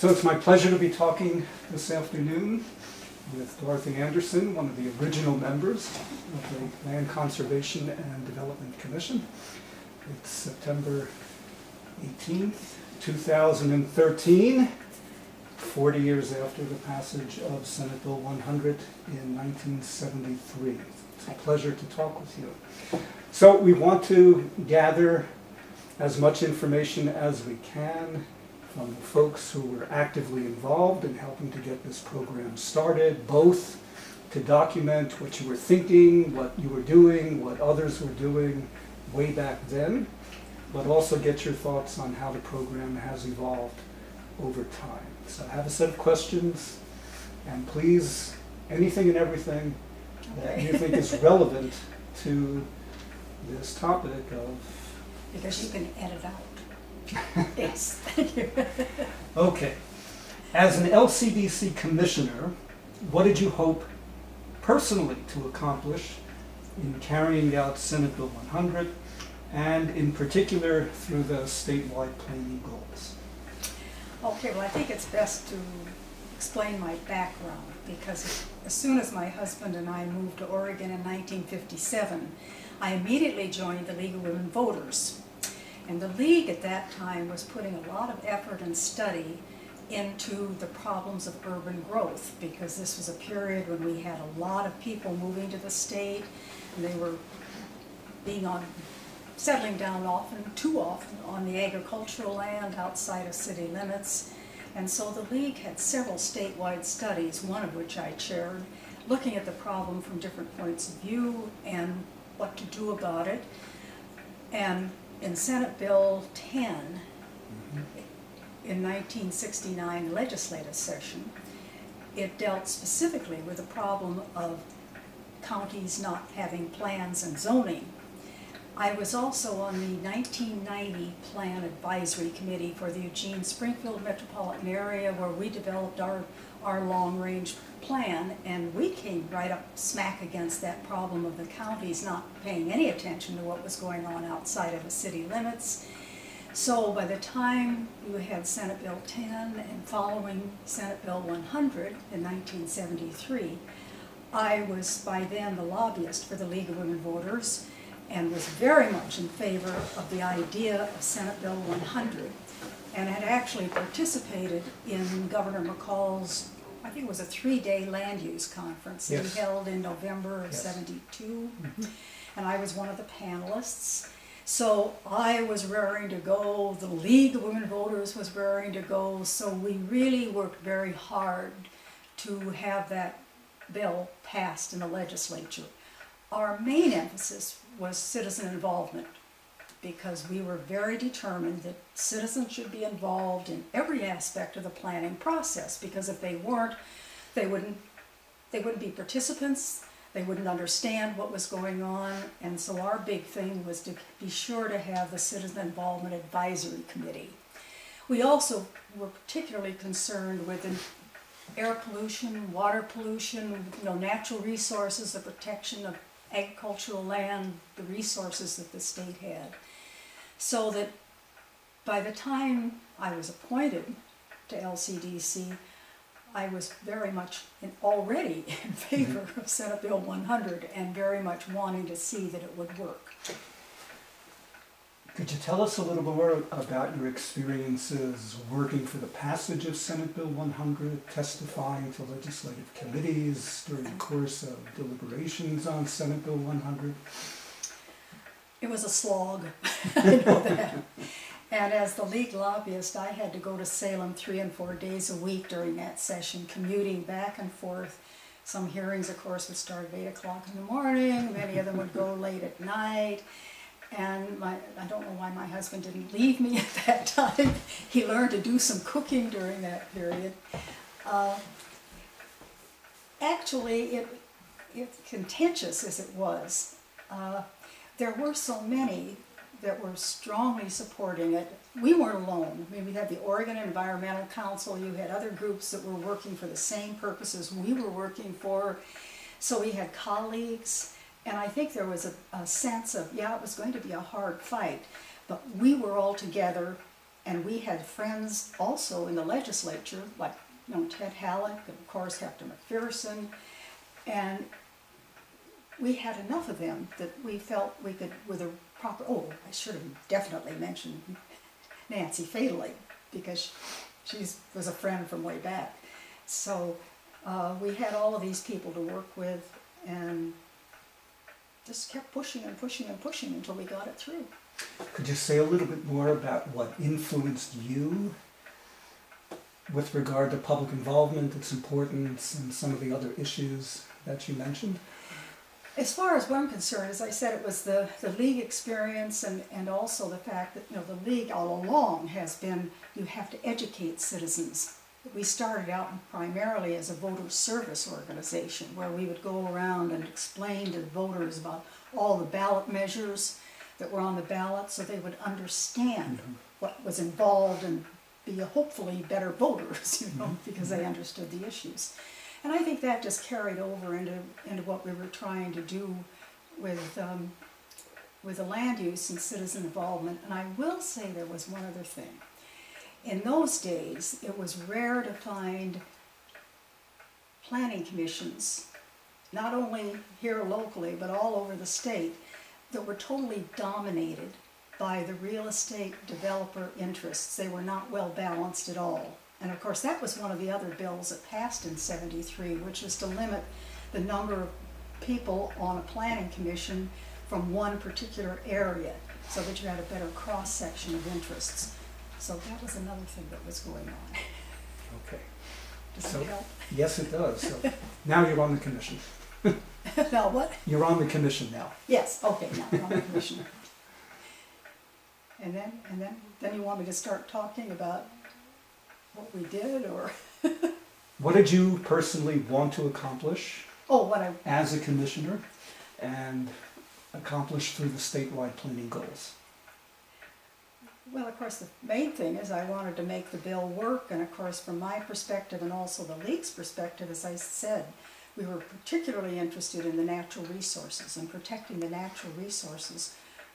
So it's my pleasure to be talking this afternoon with Dorothy Anderson, one of the original members of the Land Conservation and Development Commission. It's September 18th, 2013, 40 years after the passage of Senate Bill 100 in 1973. It's a pleasure to talk with you. So we want to gather as much information as we can from the folks who were actively involved in helping to get this program started, both to document what you were thinking, what you were doing, what others were doing way back then, but also get your thoughts on how the program has evolved over time. So I have a set of questions, and please, anything and everything that you think is relevant to this topic of... Because you can edit out. Yes, thank you. Okay. As an LCDC commissioner, what did you hope personally to accomplish in carrying out Senate Bill 100, and in particular through the statewide planning goals? Okay, well, I think it's best to explain my background, because as soon as my husband and I moved to Oregon in 1957, I immediately joined the League of Women Voters. And the League at that time was putting a lot of effort and study into the problems of urban growth, because this was a period when we had a lot of people moving to the state, and they were settling down too often on the agricultural land outside of city limits. And so the League had several statewide studies, one of which I chaired, looking at the problem from different points of view and what to do about it. And in Senate Bill 10, in 1969 legislative session, it dealt specifically with the problem of counties not having plans and zoning. I was also on the 1990 Plan Advisory Committee for the Eugene-Springfield metropolitan area, where we developed our long-range plan, and we came right up smack against that problem of the counties not paying any attention to what was going on outside of the city limits. So by the time you had Senate Bill 10 and following Senate Bill 100 in 1973, I was by then the lobbyist for the League of Women Voters and was very much in favor of the idea of Senate Bill 100, and had actually participated in Governor McCall's, I think it was a 3-day land use conference that he held in November of '72, and I was one of the panelists. So I was raring to go, the League of Women Voters was raring to go, so we really worked very hard to have that bill passed in the legislature. Our main emphasis was citizen involvement, because we were very determined that citizens should be involved in every aspect of the planning process, because if they weren't, they wouldn't be participants, they wouldn't understand what was going on, and so our big thing was to be sure to have the Citizen Involvement Advisory Committee. We also were particularly concerned with air pollution, water pollution, natural resources, the protection of agricultural land, the resources that the state had. So that by the time I was appointed to LCDC, I was very much already in favor of Senate Bill 100 and very much wanting to see that it would work. Could you tell us a little more about your experiences working for the passage of Senate Bill 100, testifying to legislative committees during the course of deliberations on Senate Bill 100? It was a slog, I know that. And as the League lobbyist, I had to go to Salem 3 and 4 days a week during that session, commuting back and forth. Some hearings, of course, would start at 8 o'clock in the morning, many of them would go late at night. And I don't know why my husband didn't leave me at that time. He learned to do some cooking during that period. Actually, it's contentious as it was. There were so many that were strongly supporting it. We weren't alone. I mean, we had the Oregon Environmental Council, you had other groups that were working for the same purposes we were working for. So we had colleagues, and I think there was a sense of, yeah, it was going to be a hard fight, but we were all together And we had friends also in the legislature, like, Ted Halleck, and of course Hector McPherson, and we had enough of them that we felt we could, with a proper, I should have definitely mentioned Nancy Fadley, because she was a friend from way back. So we had all of these people to work with, and just kept pushing and pushing and pushing until we got it through. Could you say a little bit more about what influenced you with regard to public involvement, its importance, and some of the other issues that you mentioned? As far as I'm concerned, as I said, it was the league experience, and also the fact that the league all along has been, you have to educate citizens. We started out primarily as a voter service organization, where we would go around and explain to the voters about all the ballot measures that were on the ballot, so they would understand what was involved and be hopefully better voters, because they understood the issues. And I think that just carried over into what we were trying to do with the land use and citizen involvement. And I will say there was one other thing. In those days, it was rare to find planning commissions, not only here locally, but all over the state, that were totally dominated by the real estate developer interests. They were not well balanced at all. And of course, that was one of the other bills that passed in '73, which was to limit the number of people on a planning commission from one particular area, so that you had a better cross-section of interests. So that was another thing that was going on. Okay. Does that help? Yes, it does. So now you're on the commission. Now what? You're on the commission now. Yes, okay, now I'm on the commission. And then you want me to start talking about what we did, or? What did you personally want to accomplish as a commissioner and accomplish through the statewide planning goals? Well, of course, the main thing is I wanted to make the bill work, and of course, from my perspective and also the league's perspective, as I said, we were particularly interested in the natural resources and protecting the natural resources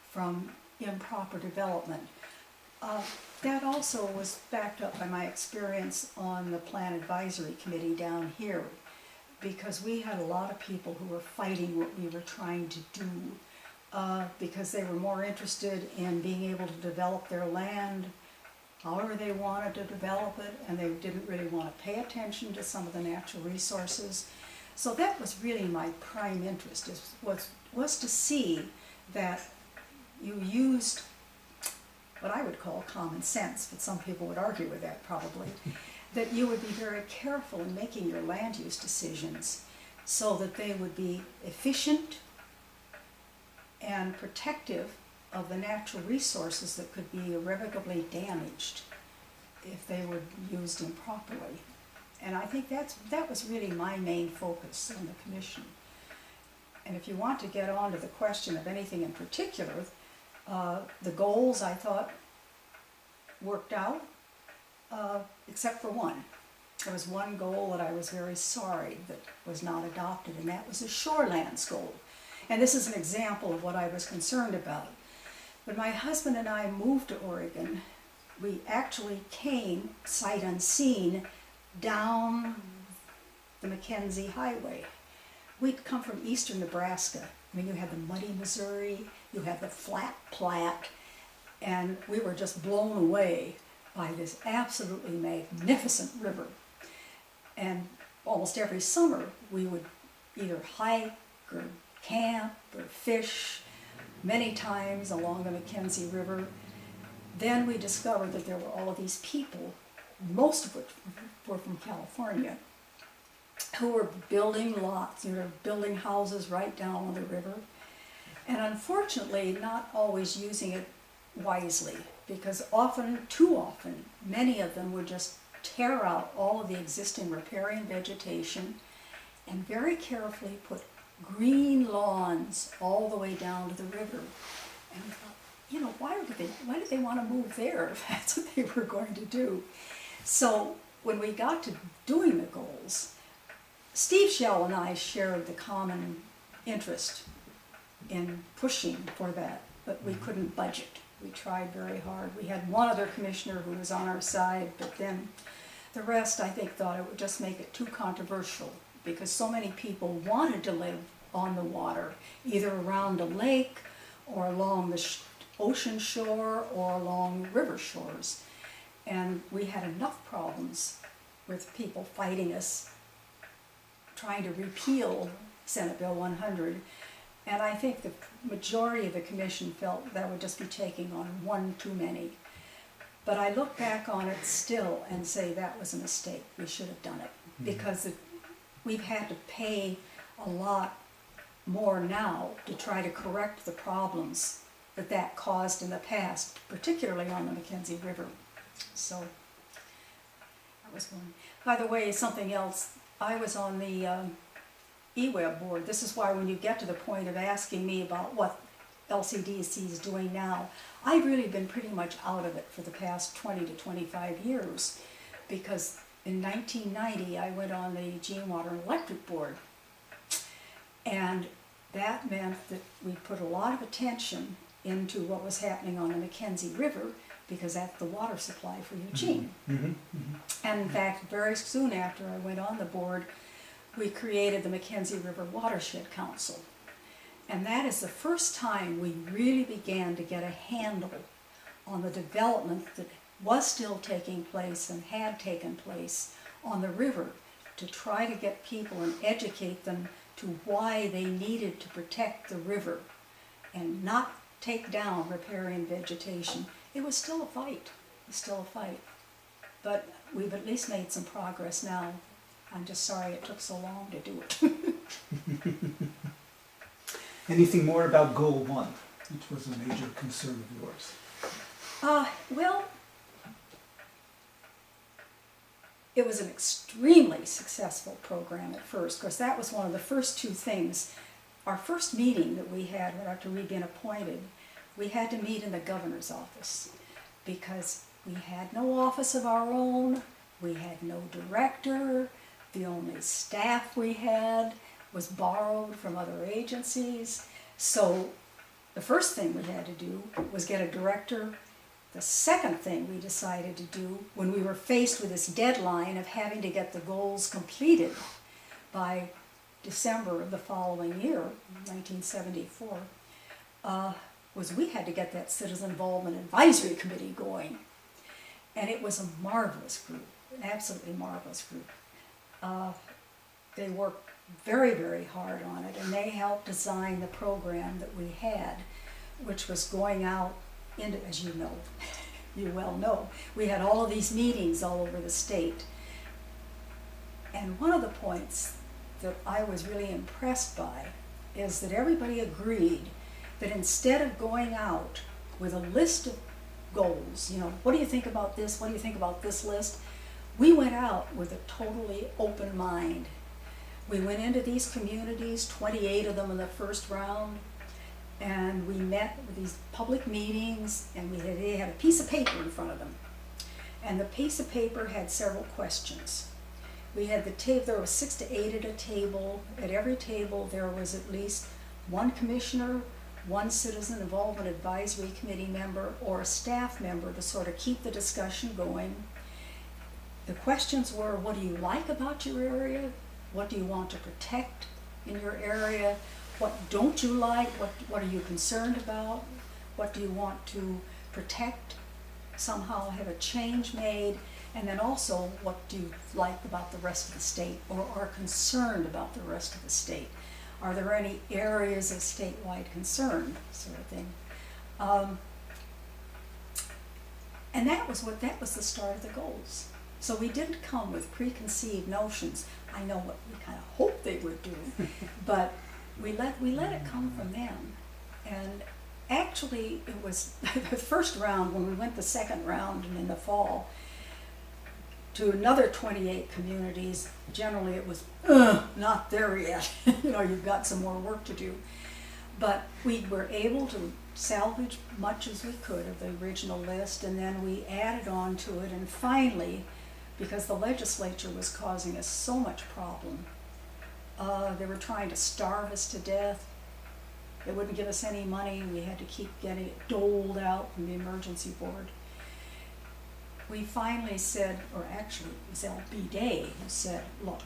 from improper development. That also was backed up by my experience on the Plan Advisory Committee down here, because we had a lot of people who were fighting what we were trying to do, because they were more interested in being able to develop their land however they wanted to develop it, and they didn't really want to pay attention to some of the natural resources. So that was really my prime interest, was to see that you used what I would call common sense, but some people would argue with that probably, that you would be very careful in making your land use decisions so that they would be efficient and protective of the natural resources that could be irrevocably damaged if they were used improperly. And I think that was really my main focus on the commission. And if you want to get on to the question of anything in particular, the goals I thought worked out, except for one. There was one goal that I was very sorry that was not adopted, and that was a shorelands goal. And this is an example of what I was concerned about. When my husband and I moved to Oregon, we actually came, sight unseen, down the Mackenzie Highway. We'd come from eastern Nebraska. I mean, you had the muddy Missouri, you had the flat Platte, and we were just blown away by this absolutely magnificent river. And almost every summer, we would either hike or camp or fish many times along the Mackenzie River. Then we discovered that there were all of these people, most of which were from California, who were building lots, building houses right down on the river, and unfortunately not always using it wisely, because too often, many of them would just tear out all of the existing riparian vegetation and very carefully put green lawns all the way down to the river. And we thought, why did they want to move there if that's what they were going to do? So when we got to doing the goals, Steve Shell and I shared the common interest in pushing for that, but we couldn't budget. We tried very hard. We had one other commissioner who was on our side, but then the rest, I think, thought it would just make it too controversial because so many people wanted to live on the water, either around a lake or along the ocean shore or along river shores. And we had enough problems with people fighting us, trying to repeal Senate Bill 100. And I think the majority of the commission felt that would just be taking on one too many. But I look back on it still and say that was a mistake. We should have done it. Because we've had to pay a lot more now to try to correct the problems that caused in the past, particularly on the Mackenzie River. So that was one. By the way, something else, I was on the eWeb board. This is why when you get to the point of asking me about what LCDC is doing now, I've really been pretty much out of it for the past 20 to 25 years, because in 1990 I went on the Gene Water and Electric Board, and that meant that we put a lot of attention into what was happening on the Mackenzie River, because that's the water supply for Eugene. And in fact, very soon after I went on the board, we created the Mackenzie River Watershed Council. And that is the first time we really began to get a handle on the development that was still taking place and had taken place on the river, to try to get people and educate them to why they needed to protect the river and not take down riparian vegetation. It was still a fight. It was still a fight. But we've at least made some progress now. I'm just sorry it took so long to do it. Anything more about Goal 1, which was a major concern of yours? Well, it was an extremely successful program at first, because that was one of the first two things. Our first meeting that we had after we'd been appointed, we had to meet in the governor's office, because we had no office of our own, we had no director, the only staff we had was borrowed from other agencies. So the first thing we had to do was get a director. The second thing we decided to do, when we were faced with this deadline of having to get the goals completed by December of the following year, 1974, was we had to get that Citizen Involvement Advisory Committee going. And it was a marvelous group, an absolutely marvelous group. They worked very, very hard on it, and they helped design the program that we had, which was going out into, as you know, you well know, we had all of these meetings all over the state. And one of the points that I was really impressed by is that everybody agreed that instead of going out with a list of goals, you know, what do you think about this, what do you think about this list, we went out with a totally open mind. We went into these communities, 28 of them in the first round, and we met with these public meetings, and they had a piece of paper in front of them. And the piece of paper had several questions. We had the table, there were 6 to 8 at a table. At every table there was at least one commissioner, one Citizen Involvement Advisory Committee member, or a staff member to sort of keep the discussion going. The questions were, what do you like about your area? What do you want to protect in your area? What don't you like? What are you concerned about? What do you want to protect? Somehow have a change made? And then also, what do you like about the rest of the state, or are concerned about the rest of the state? Are there any areas of statewide concern, sort of thing? And that was the start of the goals. So we didn't come with preconceived notions. I know what we kind of hoped they would do, but we let it come from them. And actually, it was the first round. When we went the second round and in the fall to another 28 communities, generally it was not there yet. You know, you've got some more work to do. But we were able to salvage much as we could of the original list, and then we added on to it, and finally, because the legislature was causing us so much problem, they were trying to starve us to death. They wouldn't give us any money, and we had to keep getting it doled out from the emergency board. We finally said, or actually it was L.B. Day who said, look,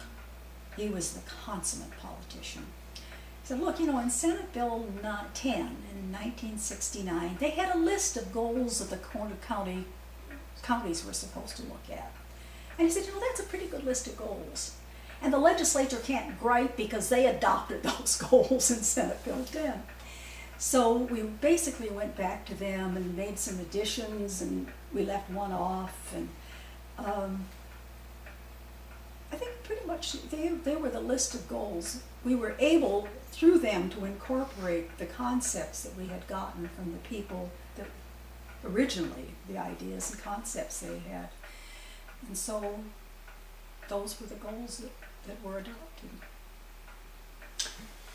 he was the consummate politician. He said, look, in Senate Bill 10 in 1969, they had a list of goals that the counties were supposed to look at. And he said, that's a pretty good list of goals. And the legislature can't gripe because they adopted those goals in Senate Bill 10. So we basically went back to them and made some additions, and we left one off. And I think pretty much they were the list of goals. We were able, through them, to incorporate the concepts that we had gotten from the people that originally, the ideas and concepts they had. And so those were the goals that were adopted.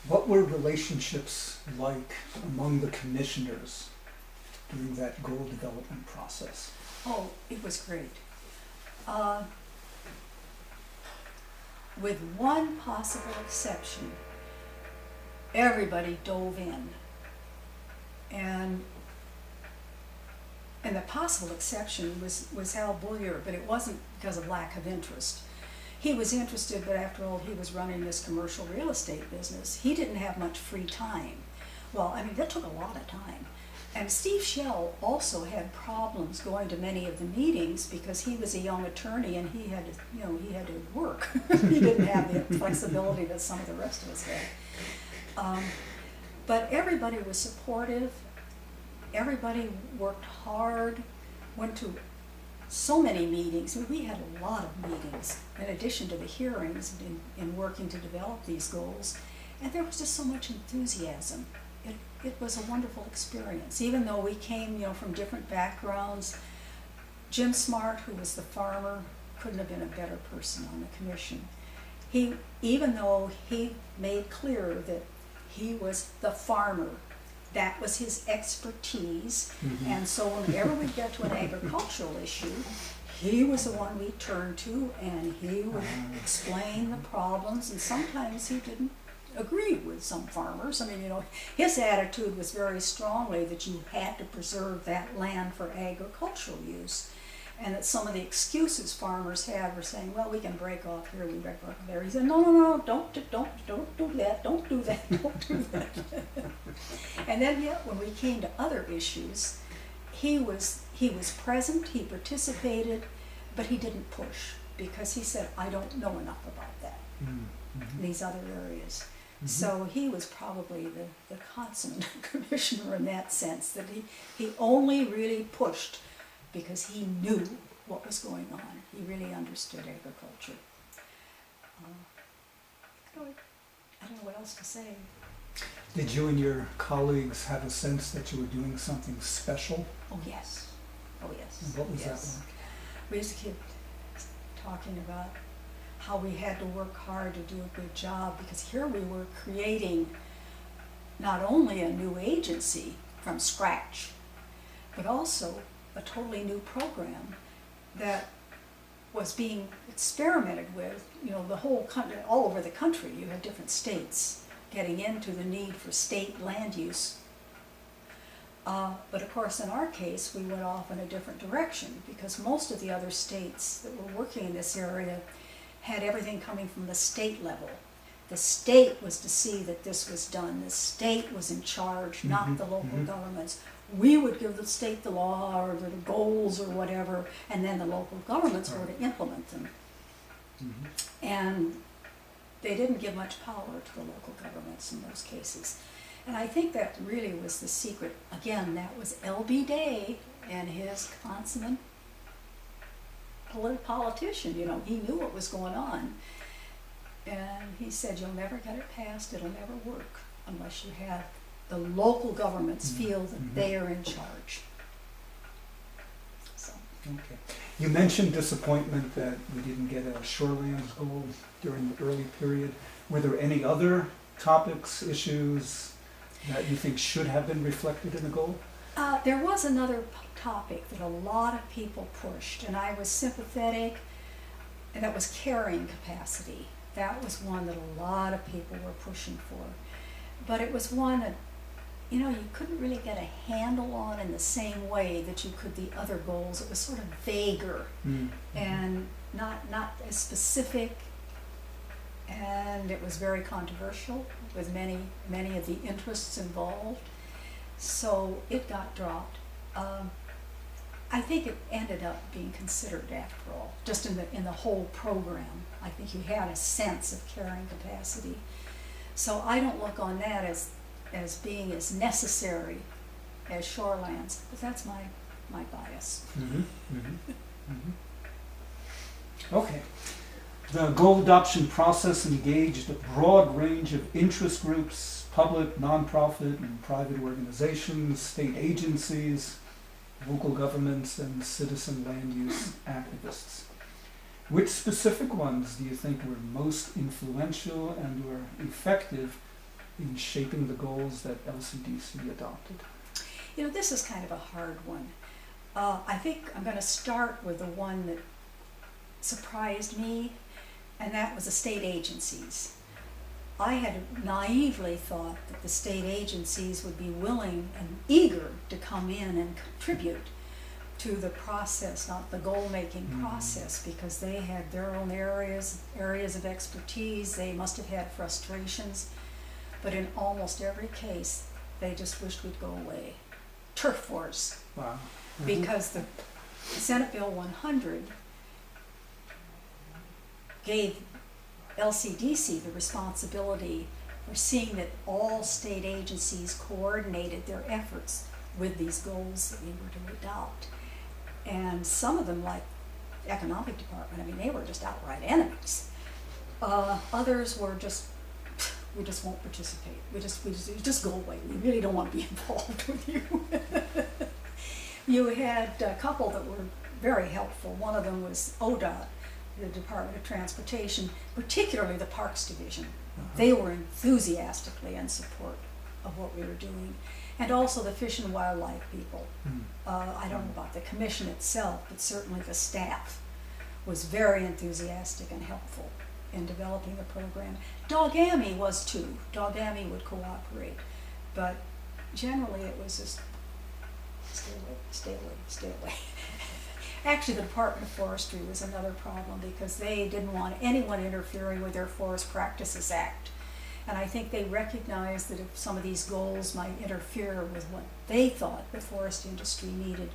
What were relationships like among the commissioners during that goal development process? Oh, it was great. With one possible exception, everybody dove in. And the possible exception was Al Bullier, but it wasn't because of lack of interest. He was interested, but after all, he was running this commercial real estate business. He didn't have much free time. Well, that took a lot of time. And Steve Shell also had problems going to many of the meetings because he was a young attorney and he had to work. He didn't have the flexibility that some of the rest of us had. But everybody was supportive. Everybody worked hard, went to so many meetings. We had a lot of meetings in addition to the hearings in working to develop these goals. And there was just so much enthusiasm. It was a wonderful experience. Even though we came, from different backgrounds, Jim Smart, who was the farmer, couldn't have been a better person on the commission. Even though he made clear that he was the farmer, that was his expertise, and so whenever we get to an agricultural issue, he was the one we turned to, and he would explain the problems, and sometimes he didn't agree with some farmers. His attitude was very strongly that you had to preserve that land for agricultural use, and that some of the excuses farmers had were saying, well, we can break off here, we break off there. He said, no, don't do that, don't do that, don't do that. And then yet, when we came to other issues, he was present, he participated, but he didn't push, because he said, I don't know enough about that, these other areas. So he was probably the consummate commissioner in that sense, that he only really pushed because he knew what was going on. He really understood agriculture. I don't know what else to say. Did you and your colleagues have a sense that you were doing something special? Oh yes. And what was that like? We used to keep talking about how we had to work hard to do a good job, because here we were creating not only a new agency from scratch, but also a totally new program that was being experimented with, the whole country, all over the country. You had different states getting into the need for state land use. But of course, in our case, we went off in a different direction, because most of the other states that were working in this area had everything coming from the state level. The state was to see that this was done. The state was in charge, not the local governments. We would give the state the law or the goals or whatever, and then the local governments were to implement them. And they didn't give much power to the local governments in those cases. And I think that really was the secret. Again, that was L.B. Day and his consummate politician. He knew what was going on. And he said, you'll never get it passed, it'll never work unless you have the local governments feel that they are in charge. So. Okay. You mentioned disappointment that we didn't get a shorelands goal during the early period. Were there any other topics, issues that you think should have been reflected in the goal? There was another topic that a lot of people pushed, and I was sympathetic, and that was carrying capacity. That was one that a lot of people were pushing for. But it was one that you know, you couldn't really get a handle on in the same way that you could the other goals. It was sort of vaguer and not as specific, and it was very controversial with many of the interests involved. So it got dropped. I think it ended up being considered after all, just in the whole program. I think you had a sense of carrying capacity. So I don't look on that as being as necessary as shorelands, but that's my bias. Okay. The goal adoption process engaged a broad range of interest groups, public, nonprofit, and private organizations, state agencies, local governments, and citizen land use activists. Which specific ones do you think were most influential and were effective in shaping the goals that LCDC adopted? You know, this is kind of a hard one. I think I'm going to start with the one that surprised me, and that was the state agencies. I had naively thought that the state agencies would be willing and eager to come in and contribute to the process, not the goal-making process, because they had their own areas of expertise. They must have had frustrations, but in almost every case, they just wished we'd go away. Turf wars. Wow. Because the Senate Bill 100 gave LCDC the responsibility for seeing that all state agencies coordinated their efforts with these goals that we were to adopt. And some of them, like the economic department, I mean, they were just outright enemies. Others were just, we just won't participate. We just go away. We really don't want to be involved with you. You had a couple that were very helpful. One of them was ODOT, the Department of Transportation, particularly the Parks Division. They were enthusiastically in support of what we were doing. And also the Fish and Wildlife people. I don't know about the commission itself, but certainly the staff was very enthusiastic and helpful in developing the program. Dog-AMI was too. Dog-AMI would cooperate, but generally it was just stay away. Actually, the Department of Forestry was another problem because they didn't want anyone interfering with their Forest Practices Act. And I think they recognized that if some of these goals might interfere with what they thought the forest industry needed,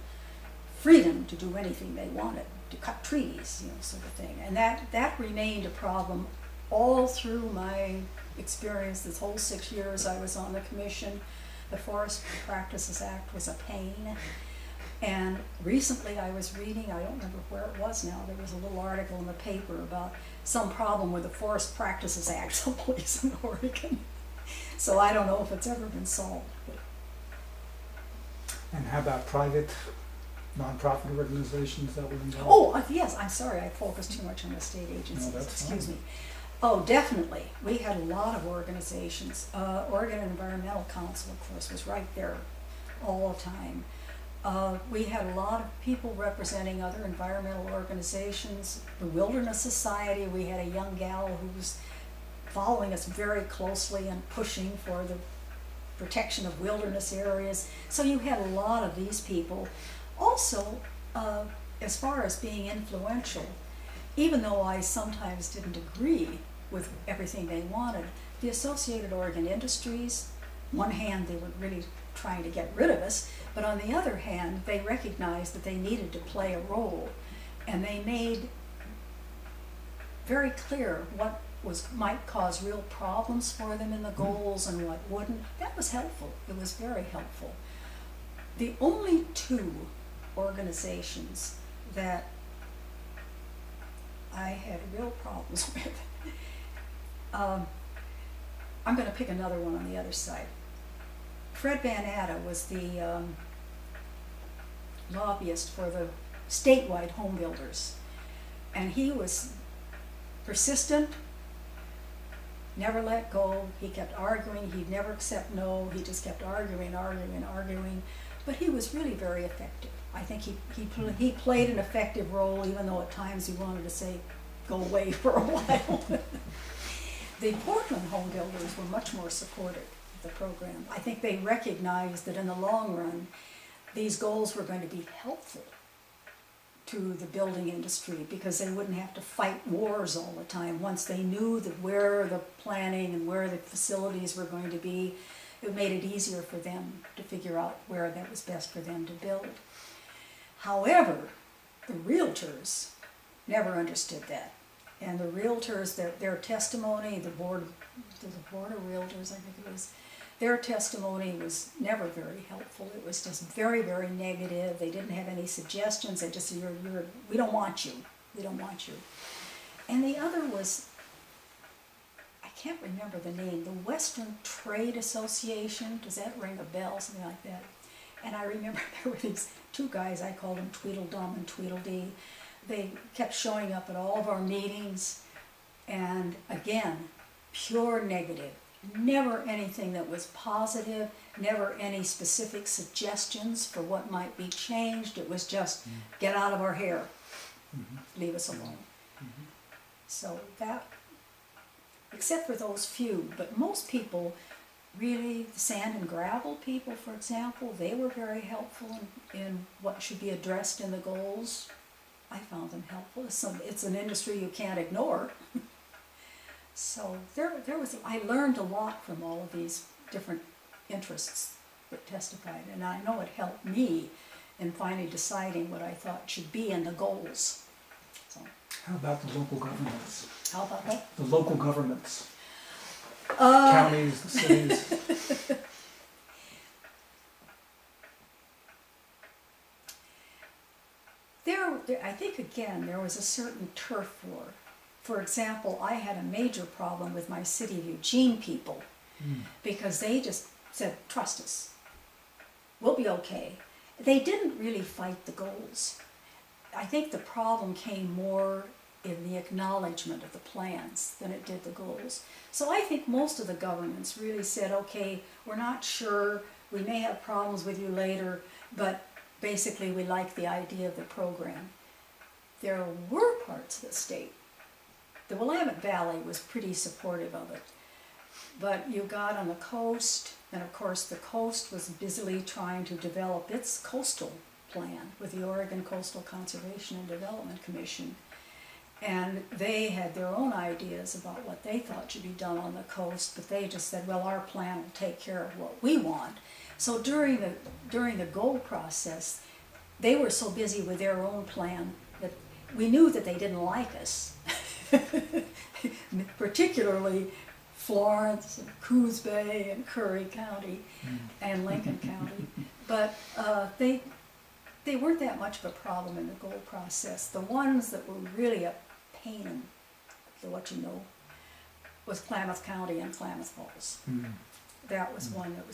freedom to do anything they wanted, to cut trees, you know, sort of thing. And that remained a problem all through my experience. This whole 6 years I was on the commission, the Forest Practices Act was a pain. And recently I was reading, I don't remember where it was now, there was a little article in the paper about some problem with the Forest Practices Act someplace in Oregon. So I don't know if it's ever been solved. But. And how about private, nonprofit organizations that were involved? Oh, yes, I'm sorry, I focused too much on the state agencies, No, that's excuse fine. me. Oh, definitely. We had a lot of organizations. Oregon Environmental Council, of course, was right there all the time. We had a lot of people representing other environmental organizations. The Wilderness Society, we had a young gal who was following us very closely and pushing for the protection of wilderness areas. So you had a lot of these people. Also, as far as being influential, even though I sometimes didn't agree with everything they wanted, the Associated Oregon Industries, one hand they were really trying to get rid of us, but on the other hand, they recognized that they needed to play a role, and they made very clear what might cause real problems for them in the goals and what wouldn't. That was helpful. It was very helpful. The only two organizations that I had real problems with, I'm going to pick another one on the other side. Fred Van Atta was the lobbyist for the statewide home builders, and he was persistent, never let go. He kept arguing. He'd never accept no. He just kept arguing, but he was really very effective. I think he played an effective role, even though at times he wanted to say go away for a while. The Portland home builders were much more supportive. the program. I think they recognized that in the long run, these goals were going to be helpful to the building industry because they wouldn't have to fight wars all the time. Once they knew that where the planning and where the facilities were going to be, it made it easier for them to figure out where that was best for them to build. However, the realtors never understood that. And the realtors, their testimony, the board of realtors, I think it was, their testimony was never very helpful. It was just very, very negative. They didn't have any suggestions. They just said, we don't want you. We don't want you. And the other was, I can't remember the name, the Western Trade Association. Does that ring a bell? Something like that. And I remember there were these two guys, I called them Tweedledum and Tweedledee. They kept showing up at all of our meetings, and again, pure negative. Never anything that was positive, never any specific suggestions for what might be changed. It was just, get out of our hair, leave us alone. So that, except for those few, but most people, really, the sand and gravel people, for example, they were very helpful in what should be addressed in the goals. I found them helpful. It's an industry you can't ignore. So I learned a lot from all of these different interests that testified, and I know it helped me in finally deciding what I thought should be in the goals. So, How about the local governments? how about that? The local governments, counties, the cities. I think again there was a certain turf war. For example, I had a major problem with my City of Eugene people because they just said, trust us, we'll be okay. They didn't really fight the goals. I think the problem came more in the acknowledgement of the plans than it did the goals. So I think most of the governments really said, okay, we're not sure, we may have problems with you later, but basically we like the idea of the program. There were parts of the state. The Willamette Valley was pretty supportive of it. But you got on the coast, and of course the coast was busily trying to develop its coastal plan with the Oregon Coastal Conservation and Development Commission. And they had their own ideas about what they thought should be done on the coast, but they just said, well, our plan will take care of what we want. So during the goal process, they were so busy with their own plan that we knew that they didn't like us. Particularly Florence and Coos Bay and Curry County and Lincoln County. But they weren't that much of a problem in the goal process. The ones that were really a pain in the what you know was Klamath County and Klamath Falls. That was one that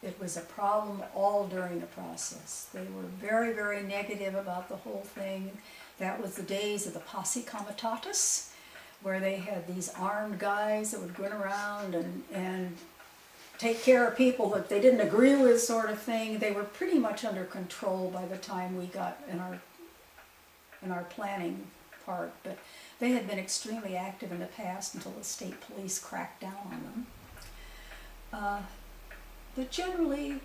it was a problem all during the process. They were very, very negative about the whole thing. That was the days of the posse comitatus, where they had these armed guys that would go around and take care of people that they didn't agree with, sort of thing. They were pretty much under control by the time we got in our planning part, but they had been extremely active in the past until the state police cracked down on them. But generally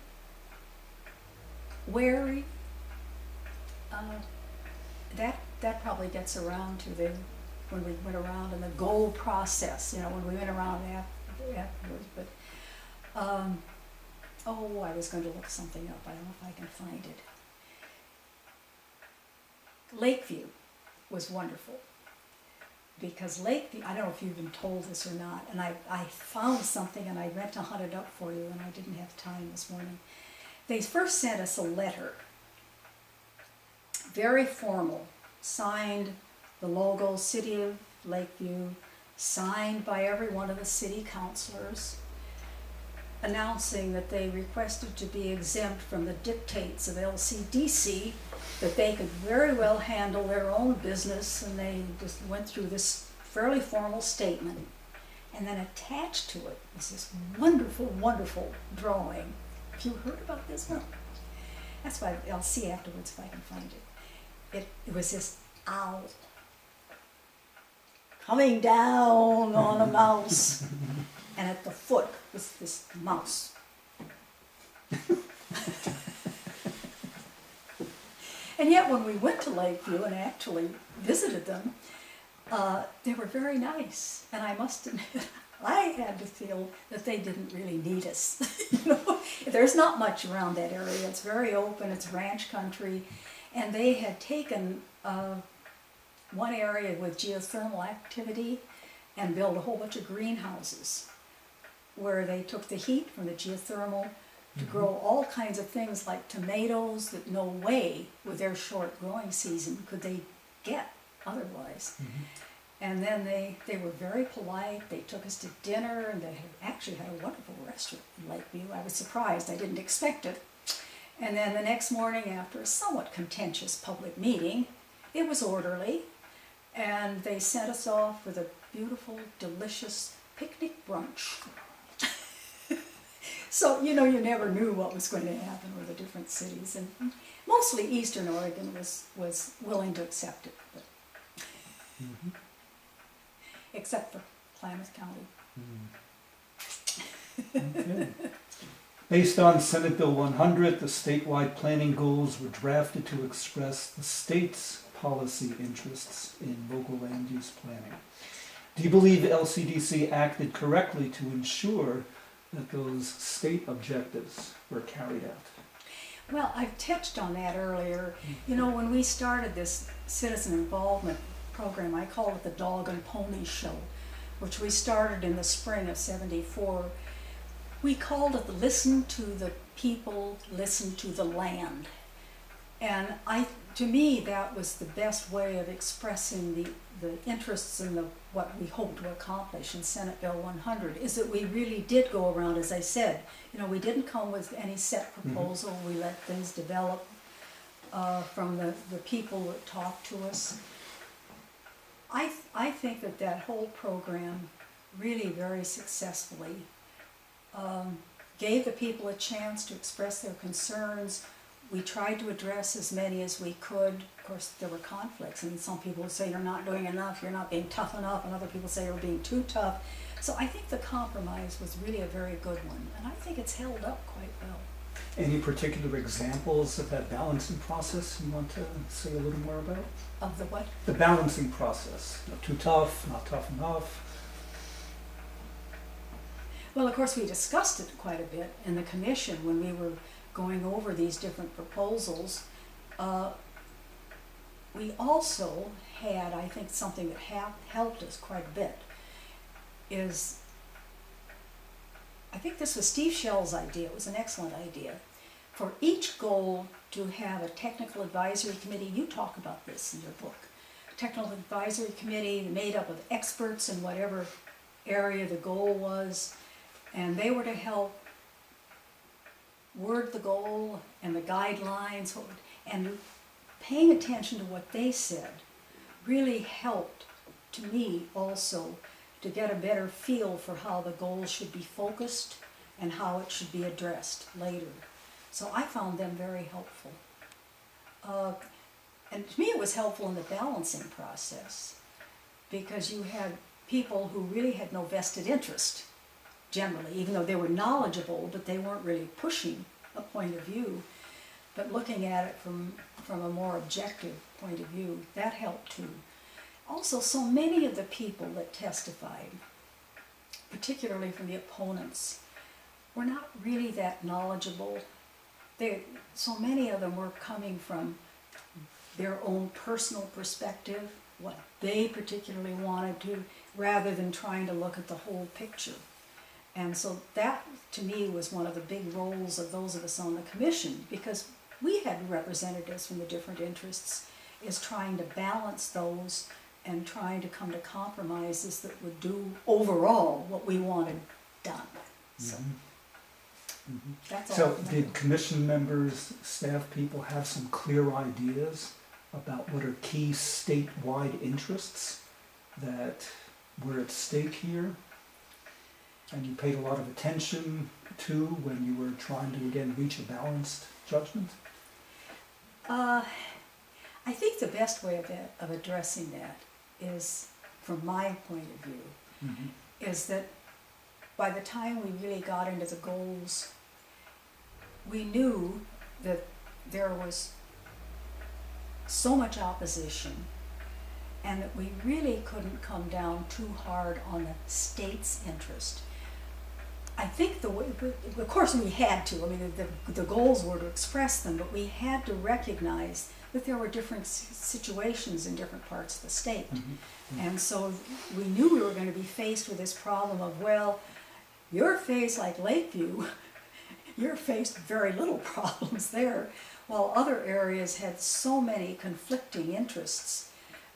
wary. That probably gets around to when we went around in the goal process, when we went around afterwards. But I was going to look something up. I don't know if I can find it. Lakeview was wonderful because Lakeview, I don't know if you've been told this or not, and I found something and I meant to hunt it up for you and I didn't have time this morning. They first sent us a letter, very formal, signed, the logo, City of Lakeview, signed by every one of the city councilors, announcing that they requested to be exempt from the dictates of LCDC, that they could very well handle their own business, and they just went through this fairly formal statement. And then attached to it was this wonderful, wonderful drawing. Have you heard about this one? That's why I'll see afterwards if I can find it. It was this owl coming down on a mouse, and at the foot was this mouse. And yet when we went to Lakeview and actually visited them, they were very nice, and I must admit, I had to feel that they didn't really need us. You know, there's not much around that area. It's very open. It's ranch country, and they had taken one area with geothermal activity and built a whole bunch of greenhouses where they took the heat from the geothermal to grow all kinds of things like tomatoes that no way with their short growing season could they get otherwise. And then they were very polite. They took us to dinner, and they actually had a wonderful restaurant in Lakeview. I was surprised. I didn't expect it. And then the next morning, after a somewhat contentious public meeting, it was orderly, and they sent us off with a beautiful, delicious picnic brunch. So, you know, you never knew what was going to happen with the different cities, and mostly Eastern Oregon was willing to accept it. But except for Klamath County. Okay. Based on Senate Bill 100, the statewide planning goals were drafted to express the state's policy interests in local land use planning. Do you believe LCDC acted correctly to ensure that those state objectives were carried out? Well, I've touched on that earlier. You know, when we started this citizen involvement program, I called it the Dog and Pony Show, which we started in the spring of '74. We called it Listen to the People, Listen to the Land. And to me, that was the best way of expressing the interests and what we hope to accomplish in Senate Bill 100, is that we really did go around, as I said. You know, we didn't come with any set proposal. We let things develop from the people that talked to us. I think that whole program really very successfully gave the people a chance to express their concerns. We tried to address as many as we could. Of course, there were conflicts, and some people would say you're not doing enough, you're not being tough enough, and other people say you're being too tough. So I think the compromise was really a very good one, and I think it's held up quite well. Any particular examples of that balancing process you want to say a little more about? Of the what? The balancing process. Not too tough, not tough enough. Well, of course, we discussed it quite a bit in the commission when we were going over these different proposals. We also had, I think, something that helped us quite a bit is, I think this was Steve Shell's idea. It was an excellent idea. For each goal to have a technical advisory committee, you talk about this in your book. A technical advisory committee made up of experts in whatever area the goal was, and they were to help word the goal and the guidelines, and paying attention to what they said really helped to me also to get a better feel for how the goal should be focused and how it should be addressed later. So I found them very helpful. And to me it was helpful in the balancing process, because you had people who really had no vested interest, generally, even though they were knowledgeable, but they weren't really pushing a point of view. But looking at it from a more objective point of view, that helped too. Also, so many of the people that testified, particularly from the opponents, were not really that knowledgeable. So many of them were coming from their own personal perspective, what they particularly wanted to, rather than trying to look at the whole picture. And so that, to me, was one of the big roles of those of us on the commission, because we had representatives from the different interests, is trying to balance those and trying to come to compromises that would do overall what we wanted done. So, that's all. So did commission members, staff people have some clear ideas about what are key statewide interests that were at stake here? And you paid a lot of attention to when you were trying to, again, reach a balanced judgment? I think the best way of addressing that is from my point of view, is that by the time we really got into the goals, we knew that there was so much opposition and that we really couldn't come down too hard on the state's interest. I think of course we had to, I mean, the goals were to express them, but we had to recognize that there were different situations in different parts of the state. And so we knew we were going to be faced with this problem of, well, you're faced like Lakeview, you're faced with very little problems there, while other areas had so many conflicting interests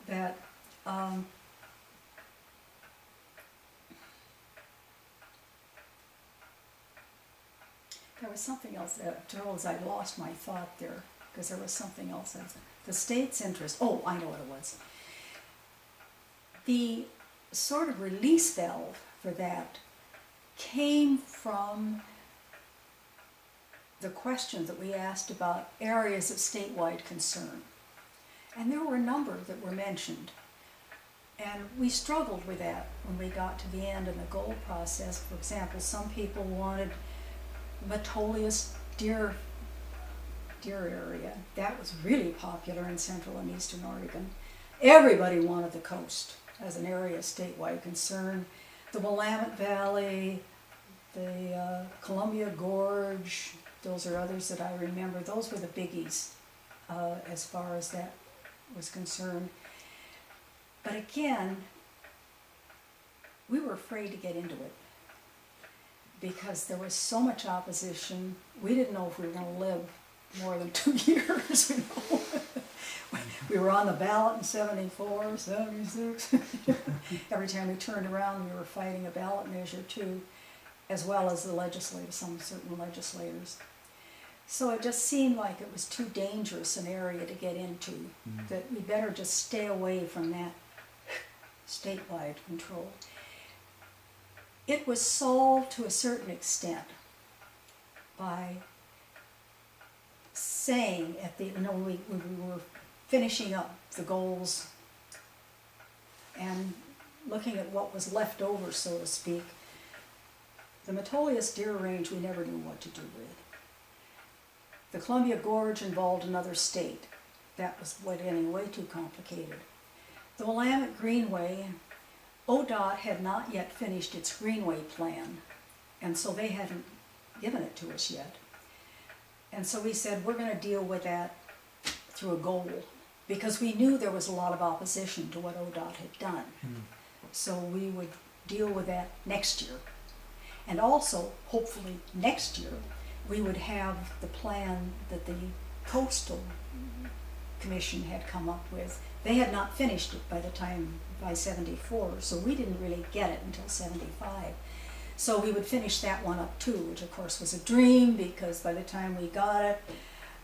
that there was something else, Charles, I lost my thought there, because there was something else. The state's interest, oh, I know what it was. The sort of release valve for that came from the questions that we asked about areas of statewide concern. And there were a number that were mentioned. And we struggled with that when we got to the end in the goal process. For example, some people wanted Metolius deer area. That was really popular in central and eastern Oregon. Everybody wanted the coast as an area of statewide concern. The Willamette Valley, the Columbia Gorge, those are others that I remember. Those were the biggies as far as that was concerned. But again, we were afraid to get into it because there was so much opposition. We didn't know if we were going to live more than 2 years. We were on the ballot in 74, 76. Every time we turned around, we were fighting a ballot measure too, as well as the legislators, some certain legislators. So it just seemed like it was too dangerous an area to get into, that we better just stay away from that statewide control. It was solved to a certain extent by saying at the, when we were finishing up the goals and looking at what was left over, so to speak, the Metolius Deer Range we never knew what to do with. The Columbia Gorge involved another state. That was getting way too complicated. The Willamette Greenway, ODOT had not yet finished its Greenway plan, and so they hadn't given it to us yet. And so we said, we're going to deal with that through a goal, because we knew there was a lot of opposition to what ODOT had done. So we would deal with that next year. And also, hopefully next year, we would have the plan that the Coastal Commission had come up with. They had not finished it by 74, so we didn't really get it until 75. So we would finish that one up too, which of course was a dream, because by the time we got it,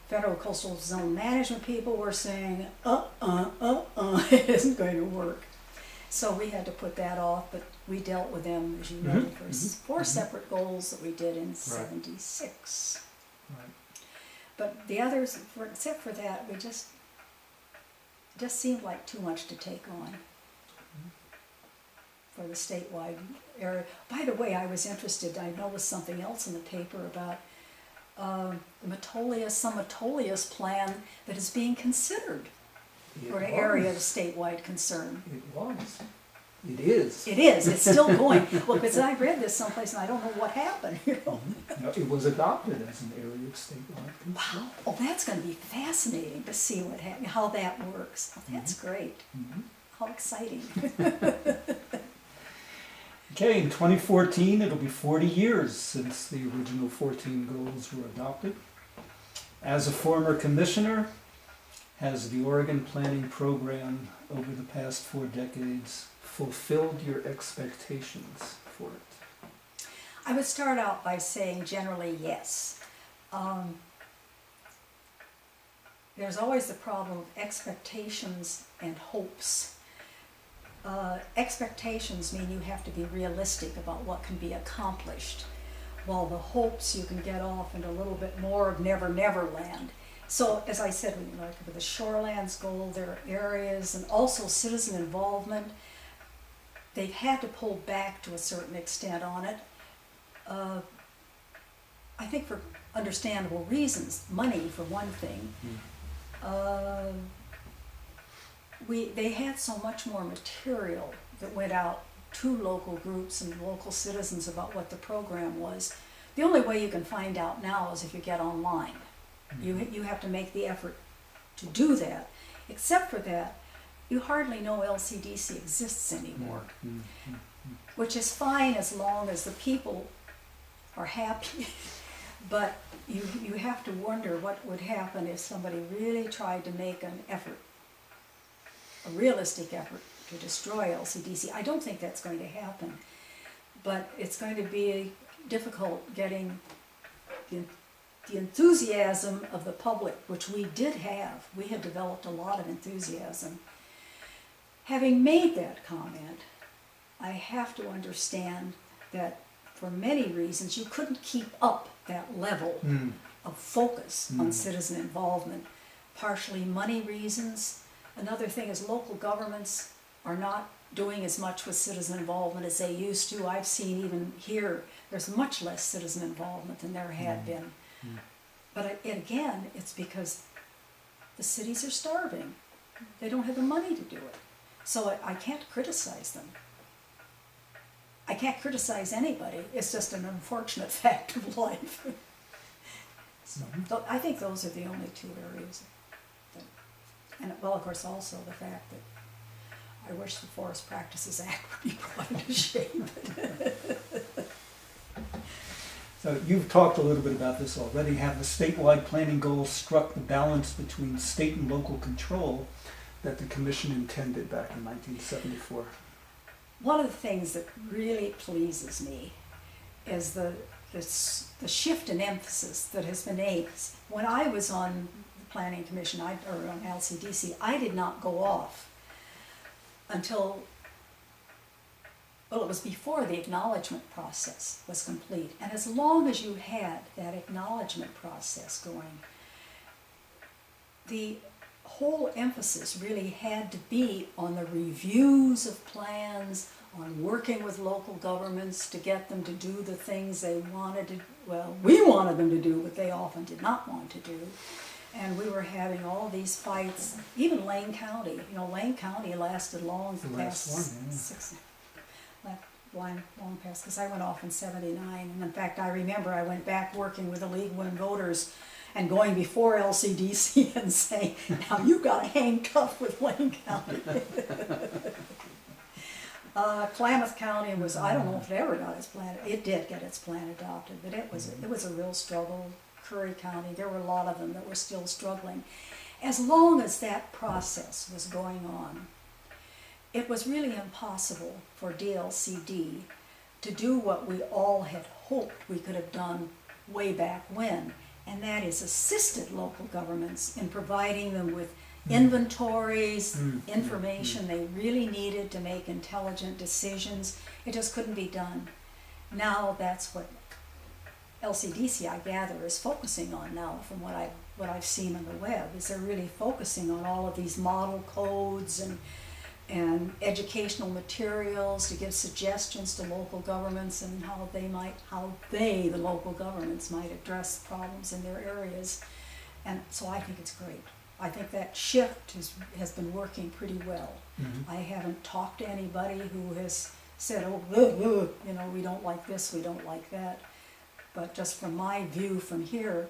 Federal Coastal Zone Management people were saying, it isn't going to work. So we had to put that off, but we dealt with them, as you know, for four separate goals that we did in 76. Right. But the others, except for that, we just seemed like too much to take on for the statewide area. By the way, I was interested, I noticed something else in the paper about some Metolius plan that is being considered for an area of statewide concern. It was. It is. It is. It's still going. Well, because I read this someplace and I don't know what happened. You know? No, it was adopted as an area of statewide concern. Wow. Oh, that's going to be fascinating to see how that works. Oh, that's great. How exciting. Okay, in 2014, it'll be 40 years since the original 14 goals were adopted. As a former commissioner, has the Oregon Planning Program over the past 4 decades fulfilled your expectations for it? I would start out by saying generally yes. There's always the problem of expectations and hopes. Expectations mean you have to be realistic about what can be accomplished, while the hopes you can get off into a little bit more of never, never land. So, as I said, with the shorelands goal, there are areas, and also citizen involvement. they've had to pull back to a certain extent on it. I think for understandable reasons, money for one thing. They had so much more material that went out to local groups and local citizens about what the program was. The only way you can find out now is if you get online. You have to make the effort to do that. Except for that, you hardly know LCDC exists anymore, which is fine as long as the people are happy. But you have to wonder what would happen if somebody really tried to make an effort, a realistic effort, to destroy LCDC. I don't think that's going to happen, but it's going to be difficult getting the enthusiasm of the public, which we did have. We had developed a lot of enthusiasm. Having made that comment, I have to understand that for many reasons you couldn't keep up that level of focus on citizen involvement. Partially money reasons. Another thing is local governments are not doing as much with citizen involvement as they used to. I've seen even here, there's much less citizen involvement than there had been. But again, it's because the cities are starving. They don't have the money to do it. So I can't criticize them. I can't criticize anybody. It's just an unfortunate fact of life. So I think those are the only two areas. And well, of course, also the fact that I wish the Forest Practices Act would be brought into shape. So you've talked a little bit about this already. Have the statewide planning goals struck the balance between state and local control that the commission intended back in 1974? One of the things that really pleases me is the shift in emphasis that has been made. When I was on the Planning Commission, or on LCDC, I did not go off until, well, it was before the acknowledgement process was complete. And as long as you had that acknowledgement process going, the whole emphasis really had to be on the reviews of plans, on working with local governments to get them to do the things they wanted to, well, we wanted them to do, but they often did not want to do. And we were having all these fights, even Lane County. You know, Lane County lasted long past long past, because I went off in '79. And in fact, I remember I went back working with the League of Women Voters and going before LCDC and saying, now you got to hang tough with Lane County. Klamath County was, I don't know if it ever got its plan, it did get its plan adopted, but it was a real struggle. Curry County, there were a lot of them that were still struggling. As long as that process was going on, it was really impossible for DLCD to do what we all had hoped we could have done way back when, and that is assisted local governments in providing them with inventories, information they really needed to make intelligent decisions. It just couldn't be done. Now that's what LCDC, I gather, is focusing on now, from what I've seen on the web, is they're really focusing on all of these model codes and educational materials to give suggestions to local governments and how they, the local governments, might address problems in their areas. And so I think it's great. I think that shift has been working pretty well. I haven't talked to anybody who has said, oh, you know, we don't like this, we don't like that. But just from my view from here,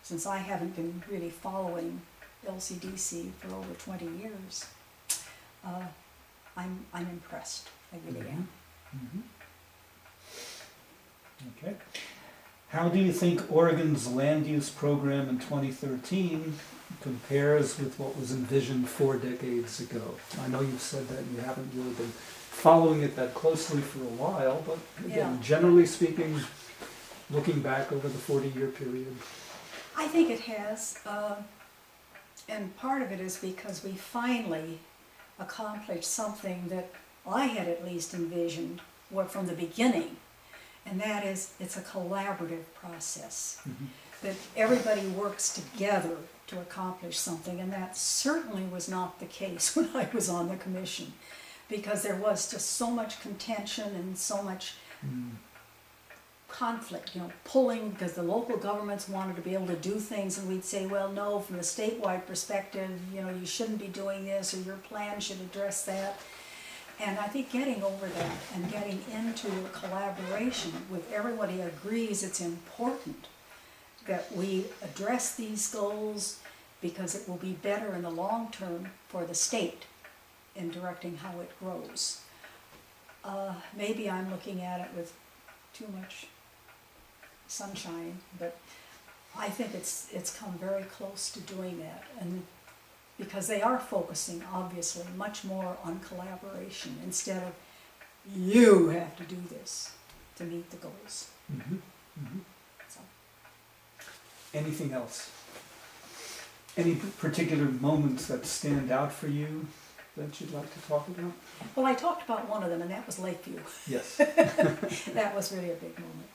since I haven't been really following LCDC for over 20 years, I'm impressed. I really am. Okay. How do you think Oregon's land use program in 2013 compares with what was envisioned 4 decades ago? I know you've said that you haven't really been following it that closely for a while, but again, generally speaking, looking back over the 40-year period. I think it has, and part of it is because we finally accomplished something that I had at least envisioned from the beginning, and that is it's a collaborative process, that everybody works together to accomplish something, and that certainly was not the case when I was on the commission. because there was just so much contention and so much conflict, pulling, because the local governments wanted to be able to do things, and we'd say, well, no, from the statewide perspective, you shouldn't be doing this, or your plan should address that. And I think getting over that and getting into a collaboration with everybody agrees it's important that we address these goals, because it will be better in the long term for the state in directing how it grows. Maybe I'm looking at it with too much sunshine, but I think it's come very close to doing that, and because they are focusing obviously much more on collaboration instead of you have to do this to meet the goals. Mm-hmm. Mm-hmm. So. Anything else? Any particular moments that stand out for you that you'd like to talk about? Well, I talked about one of them, and that was Lakeview. Yes. That was really a big moment.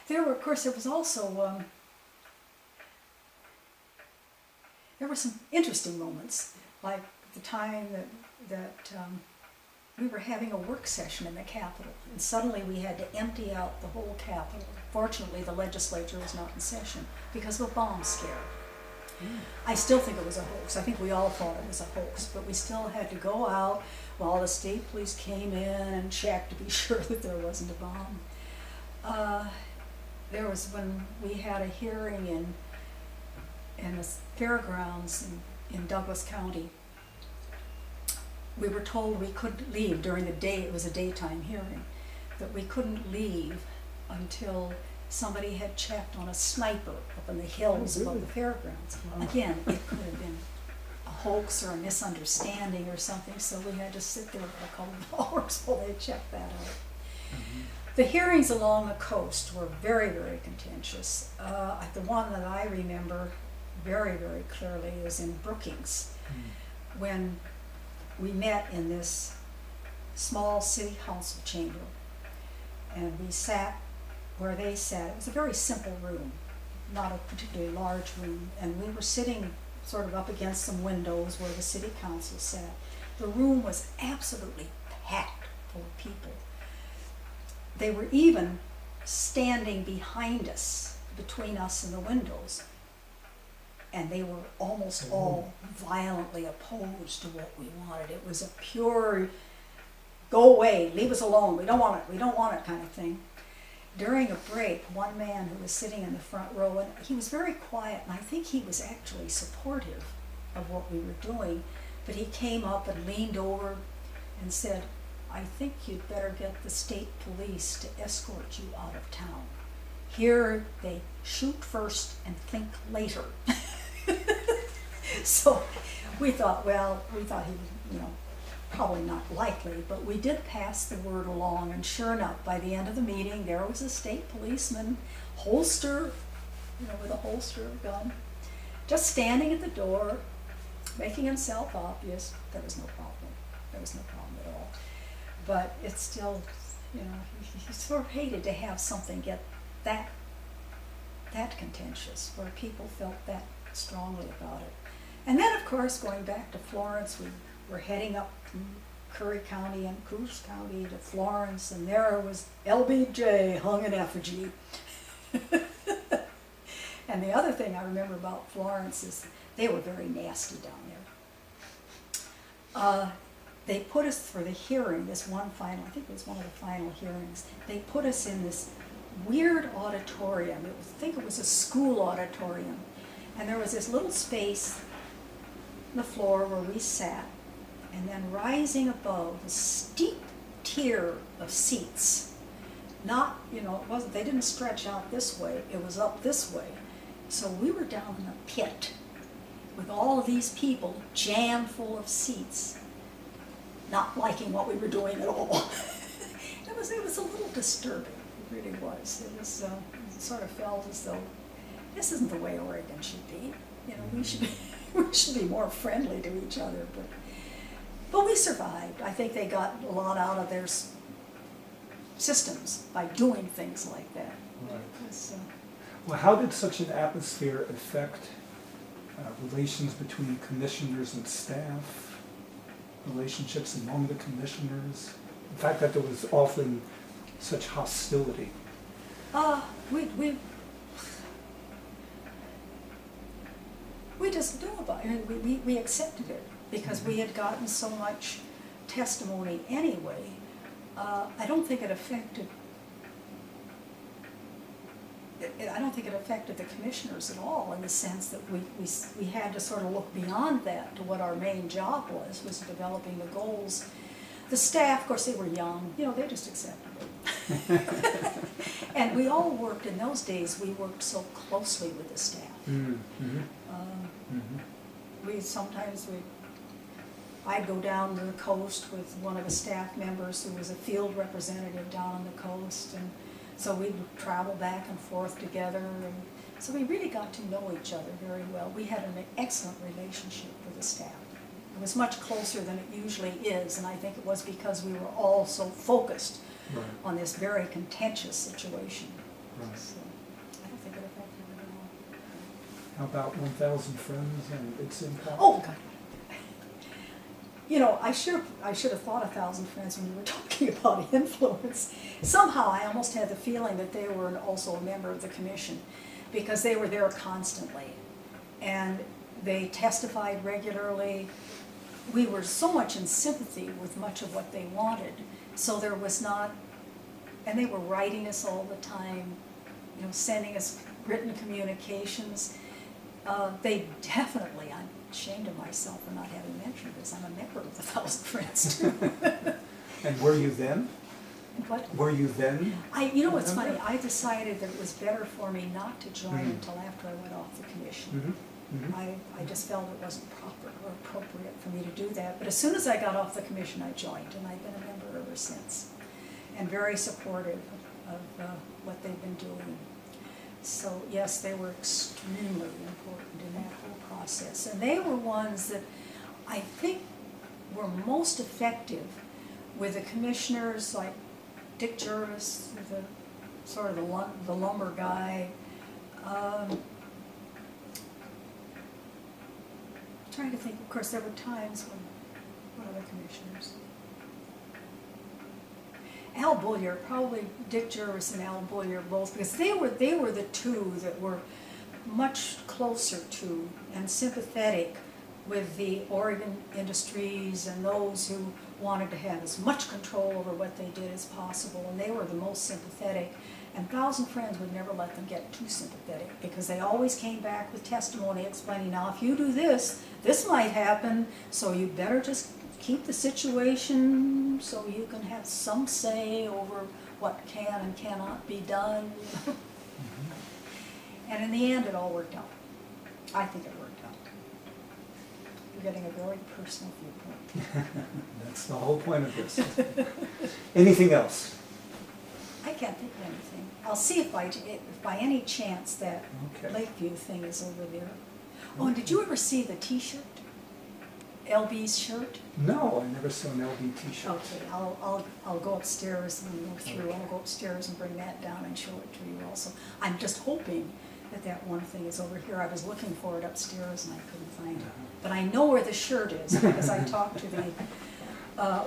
There was also there were some interesting moments, like the time that we were having a work session in the Capitol, and suddenly we had to empty out the whole Capitol. Fortunately, the legislature was not in session because of a bomb scare. I still think it was a hoax. I think we all thought it was a hoax, but we still had to go out while the state police came in and checked to be sure that there wasn't a bomb. There was when we had a hearing in the fairgrounds in Douglas County. We were told we couldn't leave during the day. It was a daytime hearing, that we couldn't leave until somebody had checked on a sniper up in the hills above the fairgrounds. Wow. Again, it could have been a hoax or a misunderstanding or something, so we had to sit there for a couple of hours while they checked that out. Mm-hmm. The hearings along the coast were very, very contentious. The one that I remember very, very clearly is in Brookings, when we met in this small city council chamber, and we sat where they sat. It was a very simple room, not a particularly large room, and we were sitting sort of up against some windows where the city council sat. The room was absolutely packed full of people. They were even standing behind us, between us and the windows, and they were almost all violently opposed to what we wanted. It was a pure, go away, leave us alone, we don't want it kind of thing. During a break, one man who was sitting in the front row, and he was very quiet, and I think he was actually supportive of what we were doing, but he came up and leaned over and said, I think you'd better get the state police to escort you out of town. Here they shoot first and think later. So we thought he was, probably not likely, but we did pass the word along, and sure enough, by the end of the meeting, there was a state policeman, with a holster of gun, just standing at the door, making himself obvious. There was no problem. There was no problem at all. But it's still, he sort of hated to have something get that contentious, where people felt that strongly about it. And then, of course, going back to Florence, we were heading up from Curry County and Coos County to Florence, and there was LBJ hung in effigy. And the other thing I remember about Florence is they were very nasty down there. They put us for the hearing, I think it was one of the final hearings, they put us in this weird auditorium. I think it was a school auditorium. And there was this little space on the floor where we sat, and then rising above a steep tier of seats. Not, they didn't stretch out this way, it was up this way. So we were down in a pit with all of these people jammed full of seats, not liking what we were doing at all. It was a little disturbing, it really was. It was, it sort of felt as though this isn't the way Oregon should be. We should be more friendly to each other, but we survived. I think they got a lot out of their systems by doing things like that. Right. Well, how did such an atmosphere affect relations between commissioners and staff? relationships among the commissioners? The fact that there was often such hostility. We just knew about it. We accepted it because we had gotten so much testimony anyway. I don't think it affected. I don't think it affected the commissioners at all, in the sense that we had to sort of look beyond that to what our main job was developing the goals. The staff, of course, they were young, you know, they just accepted it. And we all worked, in those days, we worked so closely with the staff. I'd go down to the coast with one of the staff members who was a field representative down on the coast, and so we'd travel back and forth together, and so we really got to know each other very well. We had an excellent relationship with the staff. It was much closer than it usually is, and I think it was because we were all so focused on this very contentious situation. Right. So I don't think it affected it at all. How about 1,000 Friends and its impact? Oh, God. You know, I should have thought 1,000 Friends when you were talking about influence. Somehow I almost had the feeling that they were also a member of the commission, because they were there constantly. And they testified regularly. We were so much in sympathy with much of what they wanted. So there was not, and they were writing us all the time, you know, sending us written communications. They definitely, I'm ashamed of myself for not having mentioned this, I'm a member of the 1,000 Friends too. And were you then? What? Were you then? You know what's funny, I decided that it was better for me not to join until after I went off the commission. I just felt it wasn't proper or appropriate for me to do that. But as soon as I got off the commission, I joined, and I've been a member ever since. And very supportive of what they've been doing. So yes, they were extremely important in that whole process. And they were ones that I think were most effective with the commissioners, like Dick Jervis, the sort of the lumber guy. Trying to think, of course, there were times when, what other commissioners? Al Bullier, probably Dick Jervis and Al Bullier both, because they were the two that were much closer to and sympathetic with the Oregon industries and those who wanted to have as much control over what they did as possible, and they were the most sympathetic. And 1,000 Friends would never let them get too sympathetic, because they always came back with testimony explaining, now if you do this, this might happen, so you better just keep the situation so you can have some say over what can and cannot be done. And in the end, it all worked out. I think it worked out. You're getting a very personal viewpoint. That's the whole point of this. Anything else? I can't think of anything. I'll see if by any chance that Okay. Lakeview thing is over there. Oh, and did you ever see the T-shirt? LB's shirt? No, I never saw an LB t-shirt. Okay, I'll go upstairs and go through. I'll go upstairs and bring that down and show it to you also. I'm just hoping that one thing is over here. I was looking for it upstairs and I couldn't find it. But I know where the shirt is, because I talked to the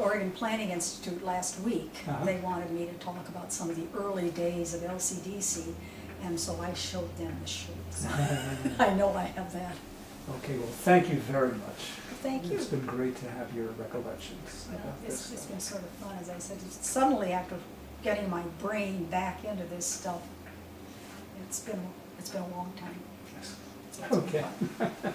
Oregon Planning Institute last week. They wanted me to talk about some of the early days of LCDC, and so I showed them the shirts. I know I have that. Okay, well, thank you very much. Thank you. It's been great to have your recollections Well, about this. it's been sort of fun, as I said. Suddenly, after getting my brain back into this stuff, it's been a long time. Yes. So it's been Okay. fun.